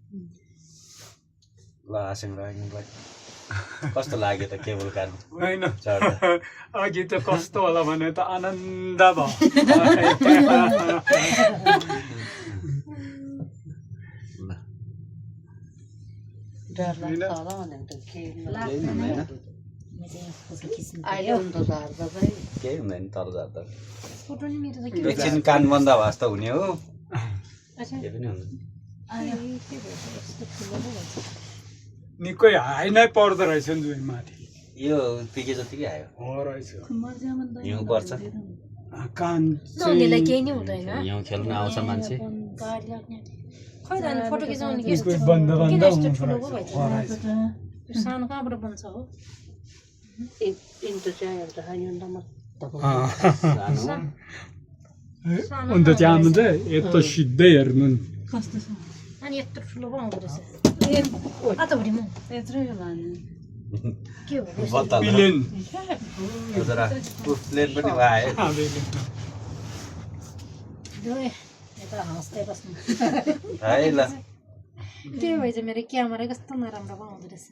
ल आसिङ राख्नुलाई कस्तो लाग्यो त केबल कार हैन चढ्दा अघि त कस्तो होला भने त आनन्द भयो डर लाग्छ होला भनेर त के अहिले त झार्दा चाहिँ केही हुँदैन तल जाँदा फोटो नि मेरो त के एकछिन कान बन्द भए जस्तो हुने हो अच्छा केही पनि हुँदैन के भन्छ यस्तो ठुलो पो भन्छ निकै हाई नै पर्दो रहेछ नि जुन माथि यो पिके जतिकै आयो हो रहेछ हिउँ पर्छ कान उनीहरूलाई केही नै हुँदैन हिउँ खेल्न आउँछ मान्छे गाडी लाग्ने खै त अनि फोटो खिचाउने के निकै बन्द किन बन्द यस्तो हुँदो ठुलो पो रहेछ भइदिन्छ यो सानो कहाँबाट बन्छ हो एक इन्च चाहिँ हुन्छ यो अन्त त्यहाँ चाहिँ यस्तो सिधै हेर्नु नि अनि यत्रो ठुलो पो आउँदो रहेछ आताभरि म यत्रै होला नि के हो बत्तल प्लेन प्लेन पनि भयो यता हाँस्दै बस्नु है ल त्यही भएछ मेरो क्यामेरा कस्तो नराम्रो पो आउँदो रहेछ